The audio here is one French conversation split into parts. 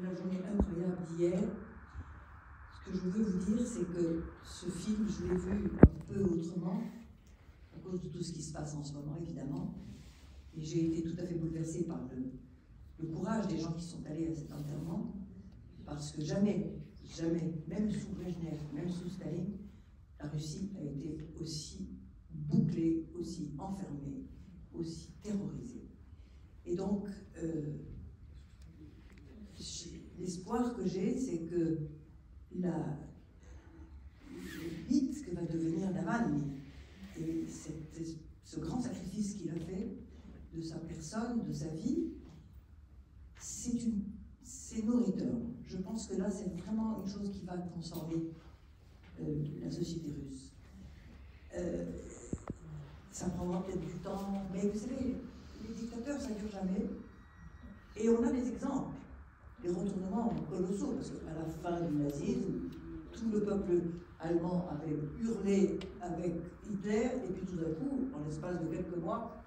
la journée incroyable d'hier. Ce que je veux vous dire, c'est que ce film, je l'ai vu un peu autrement, à cause de tout ce qui se passe en ce moment, évidemment. Et j'ai été tout à fait bouleversée par le courage des gens qui sont allés à cet enterrement, parce que jamais, même sous Brejnev, même sous Staline, la Russie a été aussi bouclée, aussi enfermée, aussi terrorisée. Et donc, l'espoir que j'ai, c'est que le mythe que va devenir Navalny et ce grand sacrifice qu'il a fait de sa personne, de sa vie, c'est nourriteur. Je pense que là, c'est vraiment une chose qui va transformer la société russe. Ça prendra peut-être du temps, mais vous savez, les dictateurs, ça ne dure jamais. Et on a des exemples, des retournements colossaux, parce qu'à la fin du nazisme, tout le peuple allemand avait hurlé avec Hitler, et puis tout d'un coup, en l'espace de quelques mois,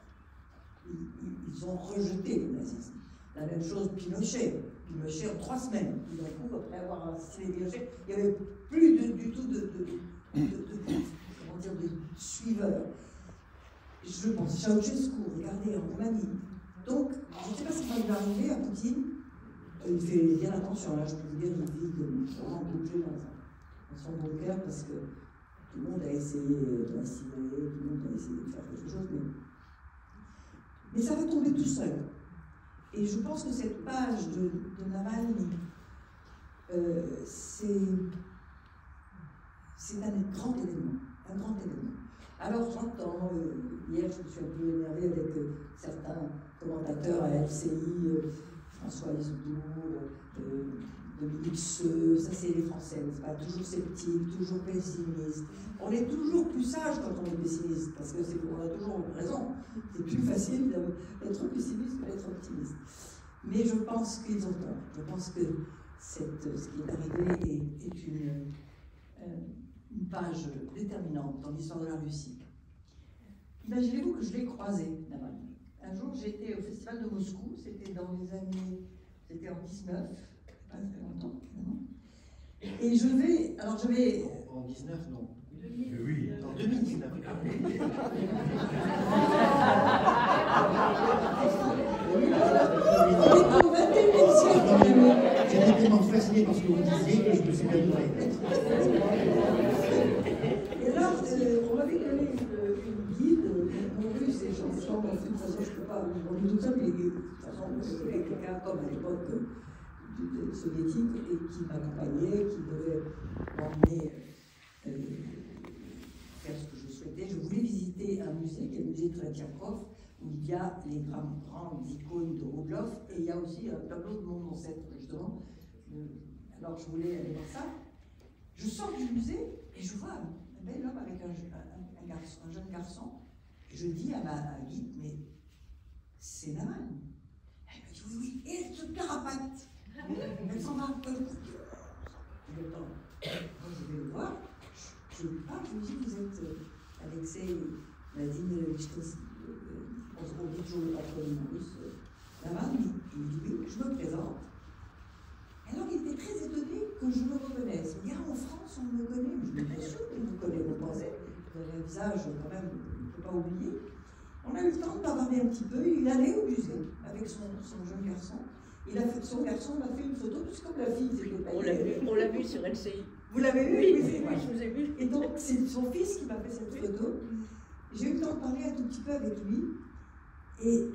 ils ont rejeté le nazisme. La même chose Pinochet. Pinochet en 3 semaines. Tout d'un coup, après avoir assassiné Pinochet, il n'y avait plus du tout de suiveurs. Je pense, Ceausescu, regardez, en Roumanie. Donc, je ne sais pas ce qui va lui arriver à Poutine. Il fait bien attention, là, je peux vous dire, il vit vraiment bouclé dans son bunker parce que tout le monde a essayé de l'incinérer, tout le monde a essayé de faire quelque chose, mais ça va tomber tout seul. Et je pense que cette page de Navalny, c'est un grand élément. Alors j'entends, hier je me suis un peu énervée avec certains commentateurs à LCI, François Isoudou, Dominique Seux, ça c'est les Français, n'est-ce pas, toujours sceptiques, toujours pessimistes. On est toujours plus sage quand on est pessimiste, parce qu'on a toujours raison. C'est plus facile d'être pessimiste que d'être optimiste. Mais je pense qu'ils ont tort. Je pense que ce qui est arrivé est une page déterminante dans l'histoire de la Russie. Imaginez-vous que je l'ai croisé, Navalny. Un jour, j'étais au festival de Moscou, c'était en 19, pas très longtemps, évidemment. Et j'avais... En 19, non. 2000. Oui. En 2019. Au XXIe siècle. J'étais tellement fasciné par ce que vous disiez que je me suis perdu dans les têtes. Et là, on m'avait donné une guide, mon russe et chanson, de toute façon, je ne peux pas, on est tout seul, mais de toute façon, c'était quelqu'un comme à l'époque soviétique et qui m'accompagnait, qui devait m'emmener faire ce que je souhaitais. Je voulais visiter un musée, qui est le musée de Tretjakov, où il y a les grandes icônes de Rublev, et il y a aussi un tableau de mon ancêtre, justement. Alors je voulais aller voir ça. Je sors du musée et je vois un bel homme avec un jeune garçon. Je dis à ma guide, mais c'est Navalny. Elle me dit oui, et elle se carapate. Elle s'en va un peu le coup de cœur. Moi je vais le voir, je lui parle, je lui dis vous êtes Alexei Vladimir Osrovitch, le patronyme russe, Navalny. Il me dit oui, je me présente. Alors il était très étonné que je me reconnaisse. Il me dit ah, en France on me connaît. Je me dis bien sûr qu'il vous connaît, vous pensez. Vous avez un visage quand même, on ne peut pas oublier. On a eu le temps de bavarder un petit peu. Il allait au musée avec son jeune garçon. Son garçon m'a fait une photo, tout comme la fille s'était On l'a vu sur LCI. Vous l'avez vu? Oui, je vous ai vu. Et donc, c'est son fils qui m'a fait cette photo. J'ai eu le temps de parler un tout petit peu avec lui. Et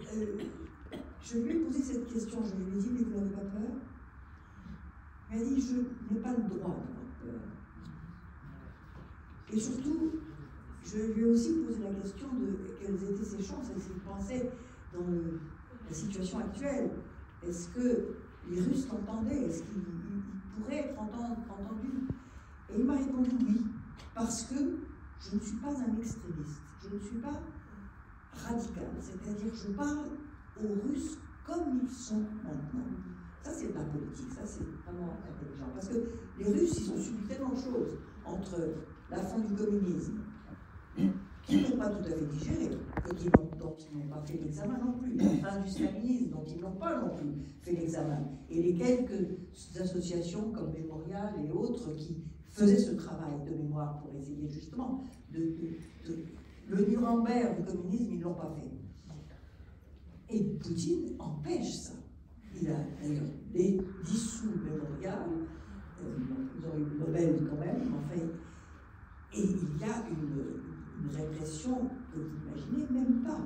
je lui ai posé cette question. Je lui ai dit, mais vous n'avez pas peur? Il m'a dit, je n'ai pas le droit d'avoir peur. Et surtout, je lui ai aussi posé la question de quelles étaient ses chances, et s'il pensait dans la situation actuelle. Est-ce que les Russes l'entendaient? Est-ce qu'il pourrait être entendu? Et il m'a répondu oui, parce que je ne suis pas un extrémiste, je ne suis pas radical, c'est-à-dire je parle aux Russes comme ils sont maintenant. Ça c'est de la politique, ça c'est vraiment intelligent, parce que les Russes ils ont subi tellement de choses entre la fin du communisme, qu'ils n'ont pas tout à fait digéré, et dont ils n'ont pas fait l'examen non plus. La fin du stalinisme, dont ils n'ont pas non plus fait l'examen. Et les quelques associations comme Mémorial et autres qui faisaient ce travail de mémoire pour essayer justement le Nuremberg du communisme, ils ne l'ont pas fait. Et Poutine empêche ça. Il a d'ailleurs dissous Mémorial, ils ont eu le Nobel quand même, enfin, et il y a une répression que vous n'imaginez même pas.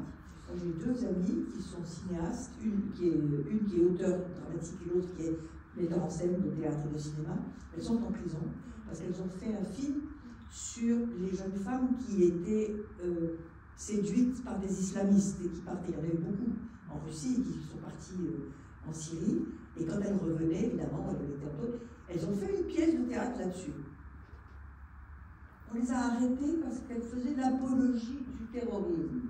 J'ai deux amis qui sont cinéastes, une qui est auteure dramatique et l'autre qui est metteur en scène de théâtre et de cinéma. Elles sont en prison parce qu'elles ont fait un film sur les jeunes femmes qui étaient séduites par des islamistes et qui partaient. Il y en a eu beaucoup en Russie qui sont partis en Syrie. Et quand elles revenaient, évidemment, elles ont fait une pièce de théâtre là-dessus. On les a arrêtées parce qu'elles faisaient l'apologie du terrorisme.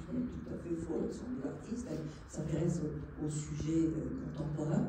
C'est tout à fait faux, elles sont des artistes, elles s'intéressent au sujet contemporain.